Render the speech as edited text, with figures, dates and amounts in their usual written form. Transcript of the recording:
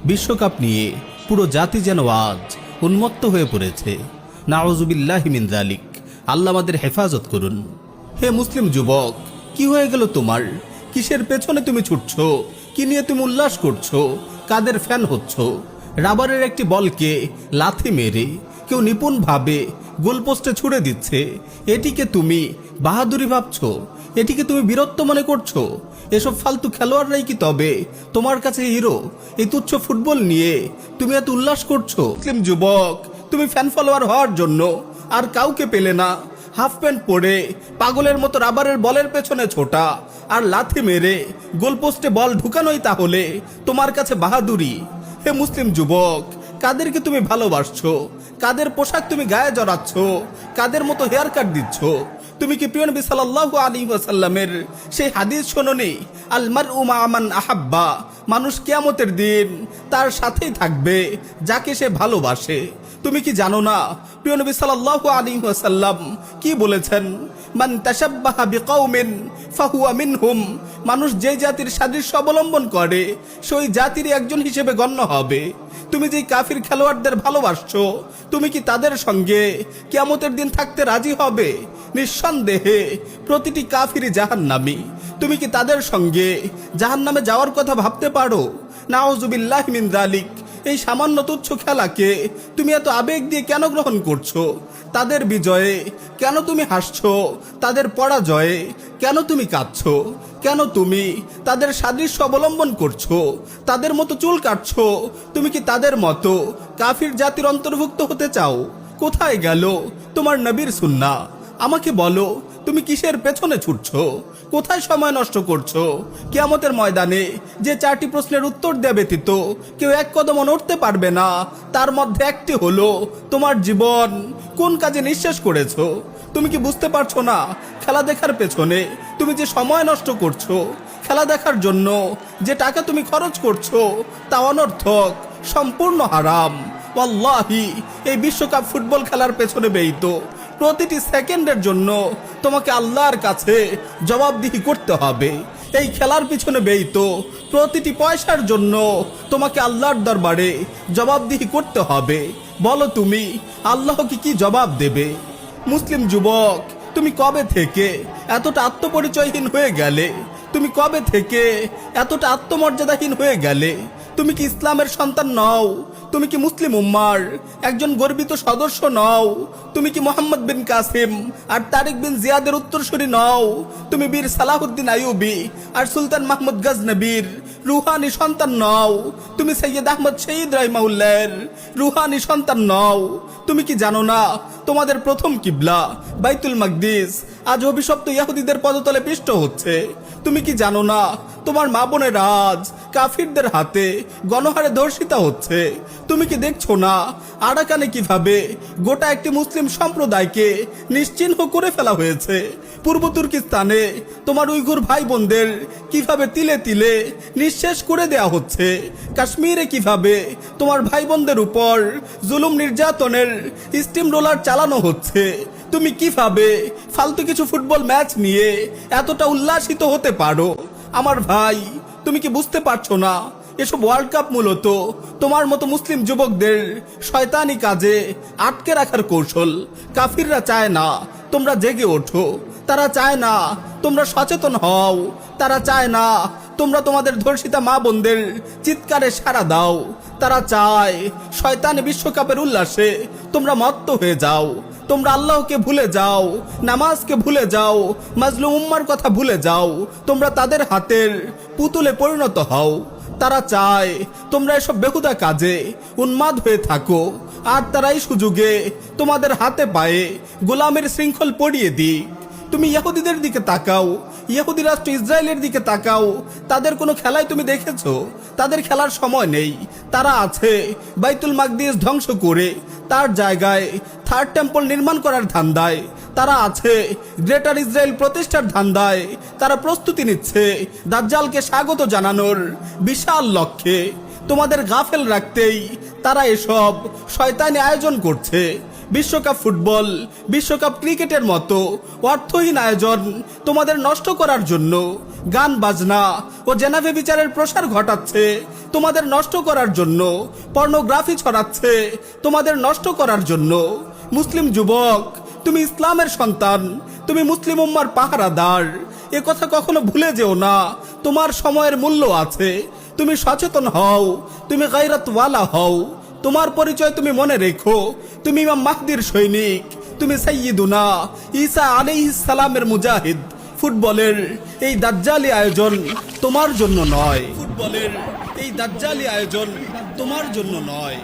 বিশ্বকাপ নিয়ে পুরো জাতি যেন আজ উন্মত্ত হয়ে পড়েছে। নাউজুবিল্লাহি মিন যালিক। আল্লাহ আমাদের হেফাজত করুন। হে মুসলিম যুবক, কি হয়ে গেল তোমার? কিসের পেছনে তুমি ছুটছো? কি নিয়ে তুমি উল্লাস করছো? কাদের ফ্যান হচ্ছ? রাবারের একটি বলকে লাথি মেরে কেউ নিপুণভাবে গোলপোস্টে ছুড়ে দিচ্ছে, এটিকে তুমি বাহাদুরি ভাবছো? এটিকে তুমি বীরত্ব মনে করছো? এসব ফালতু খেলোয়াড়রাই কি তবে তোমার কাছে হিরো? এই তুচ্ছ ফুটবল নিয়ে তুমি এত উল্লাস করছো? মুসলিম যুবক, তুমি ফ্যান ফলোয়ার হওয়ার জন্য আর কাউকে পেলে না। হাফ প্যান্ট পরে পাগলের মতো রাবারের বলের পেছনে ছোটা আর লাথি মেরে গোলপোস্টে বল ঢুকানোই তাহলে তোমার কাছে বাহাদুরি? হে মুসলিম যুবক, কাদেরকে তুমি ভালোবাসছো? কাদের পোশাক তুমি গায়ে জড়াচ্ছ? কাদের মতো হেয়ার কাট দিচ্ছ? তুমি কি প্রিয় নবী সাল্লাল্লাহু আলাইহি ওয়াসাল্লামের সেই হাদিস শোনোনি? আল মারউ মা মান আহাব্বা, মানুষ কিয়ামতের দিন তার সাথেই থাকবে যাকে সে ভালোবাসে। তুমি কি জানো না প্রিয় নবী সাল্লাল্লাহু আলাইহি ওয়াসাল্লাম কি বলেছেন? মান তাশাব্বাহা বিকাউমিন ফাহুয়া মিনহুম, মানুষ যে জাতির সাদৃশ্য অবলম্বন করে সেই জাতির একজন হিসেবে গণ্য হবে। তুমি যে কাফির খেলোয়াড়দের ভালোবাসছো, তুমি কি তাদের সঙ্গে কিয়ামতের দিন থাকতে রাজি হবে? নিঃসন্দেহে প্রতিটি কাফিরই জাহান্নামী। তুমি কি তাদের সঙ্গে জাহান্নামে যাওয়ার কথা ভাবতে পারো? নাউজুবিল্লাহি মিন যালিক। এই সামান্য তুচ্ছ খেলাকে তুমি এত আবেগ দিয়ে কেন গ্রহণ করছো? তাদের বিজয়ে কেন তুমি হাসছো? তাদের পরাজয়ে কেন তুমি কাঁদছো? কেন তুমি তাদের সাদৃশ্য অবলম্বন করছো? তাদের মতো চুল কাটছো? তুমি কি তাদের মতো কাফির জাতির অন্তর্ভুক্ত হতে চাও? কোথায় গেল তোমার নবীর সুন্নাহ? আমাকে বলো, তুমি কিসের পেছনে ছুটছো? কোথায় সময় নষ্ট করছো? কিয়ামতের ময়দানে যে 4টি প্রশ্নের উত্তর দেয়া ব্যতীত কেউ এক কদম নড়তে পারবে না, তার মধ্যে একটি হলো তোমার জীবন কোন কাজে নিঃশেষ করেছো। তুমি কি বুঝতে পারছো না খেলা দেখার পেছনে তুমি যে সময় নষ্ট করছো? খেলা দেখার জন্য যে টাকা তুমি খরচ করছো তা অনর্থক, সম্পূর্ণ হারাম। ওয়াল্লাহি, এই বিশ্বকাপ ফুটবল খেলার পেছনে ব্যয়িত প্রতিটি সেকেন্ডের জন্য তোমাকে আল্লাহর কাছে জবাবদিহি করতে হবে। এই খেলার পিছনে ব্যয়িত প্রতিটি পয়সার জন্য তোমাকে আল্লাহর দরবারে জবাবদিহি করতে হবে। বলো, তুমি আল্লাহকে কি জবাব দেবে? মুসলিম যুবক, তুমি কবে থেকে এতটা আত্মপরিচয়হীন হয়ে গেলে? তুমি কবে থেকে এতটা আত্মমর্যাদাহীন হয়ে গেলে? তুমি কি ইসলামের সন্তান নও? তুমি কি মুসলিম উম্মার একজন গর্বিত সদস্য নও? তুমি কি মোহাম্মদ বিন কাসিম আর তারিক বিন জিয়াদের উত্তরসূরি নও? তুমি বীর সালাহুদ্দিন আইয়ুবী আর সুলতান মাহমুদ গজনবীর রুহানি সন্তান নও? তুমি সৈয়দ আহমদ শহীদ রাহিমাহুল্লাহর রুহানি সন্তান নও? তুমি কি জানো না তোমাদের প্রথম কিবলা বাইতুল মাকদিস আজ অভিশপ্ত ইহুদিদের পদতলে পিষ্ট হচ্ছে? তুমি কি জানো না তোমার মা বোনের আজ কাফিরদের হাতে গণহারে ধর্ষিতা হচ্ছে? তুমি কি দেখছো না আরাকানে কিভাবে গোটা একটি মুসলিম সম্প্রদায়কে নিশ্চিহ্ন করে ফেলা হয়েছে? পূর্ব তুর্কিস্তানে তোমার উইঘুর ভাই বোনদের কিভাবে তিলে তিলে নিঃশেষ করে দেয়া হচ্ছে? কাশ্মীরে কিভাবে তোমার ভাই বোনদের উপর জুলুম নির্যাতনের স্টিম রোলার চালানো হচ্ছে? তুমি কিভাবে ফালতু কিছু ফুটবল ম্যাচ নিয়ে এতটা উল্লাসিত হতে পারো? আমার ভাই, তুমি কি বুঝতে পারছো না এসব ওয়ার্ল্ড কাপ মূলত তোমার মতো মুসলিম যুবকদের শয়তানি কাজে আটকে রাখার কৌশল? কাফিররা চায় না তোমরা জেগে ওঠো, তারা চায় না তোমরা সচেতন হও, তারা চায় না তোমরা তোমাদের ধর্ষিতা মা বোনদের চিৎকারে সাড়া দাও। তারা চায় শয়তানি বিশ্বকাপের উল্লাসে তোমরা মত্ত হয়ে যাও, তোমরা আল্লাহকে ভুলে যাও, নামাজকে ভুলে যাও, মাজলুম উম্মার কথা ভুলে যাও, তোমরা তাদের হাতের পুতুলে পরিণত হও। তারা চায় তোমরা এসব বেহুদা কাজে উন্মাদ হয়ে থাকো, আর তারাই সুযোগে তোমাদের হাতে পায়ে গোলামের শৃঙ্খল পরিয়ে দিক। তুমি ইহুদিদের দিকে তাকাও, ইহুদি রাষ্ট্র ইসরায়েলের দিকে তাকাও, তাদের কোনো খেলায় তুমি দেখেছো? তাদের খেলার সময় নেই। তারা আছে বাইতুল মাকদিস ধ্বংস করে তার জায়গায় থার্ড টেম্পল নির্মাণ করার ধান্দায়। তারা আছে গ্রেটার ইসরায়েল প্রতিষ্ঠার ধান্দায়। তারা প্রস্তুতি নিচ্ছে দাজ্জালকে স্বাগত জানানোর বিশাল লক্ষ্যে। তোমাদের গাফেল রাখতেই তারা এসব শয়তানি আয়োজন করছে। বিশ্বকাপ ফুটবল, বিশ্বকাপ ক্রিকেটের মতো অর্থহীন আয়োজন তোমাদের নষ্ট করার জন্য গান বাজনা ও জেনাভে বিচারের প্রসার ঘটাচ্ছে তোমাদের নষ্ট করার জন্য, পর্নোগ্রাফি ছড়াচ্ছে তোমাদের নষ্ট করার জন্য। মুসলিম যুবক, তুমি ইসলামের সন্তান, তুমি মুসলিম উম্মার পাহারাদার। এ কথা কখনো ভুলে যেও না। তোমার সময়ের মূল্য আছে। তুমি সচেতন হও, তুমি গায়রাতওয়ালা হও। তোমার পরিচয় তুমি মনে রেখো। তুমি ইমাম মাহদির সৈনিক, তুমি সাইয়্যিদুনা ঈসা আলাইহিস সালামের মুজাহিদ। ফুটবলের এই দাজ্জালি আয়োজন তোমার জন্য নয়। ফুটবলের এই দাজ্জালি আয়োজন তোমার জন্য নয়।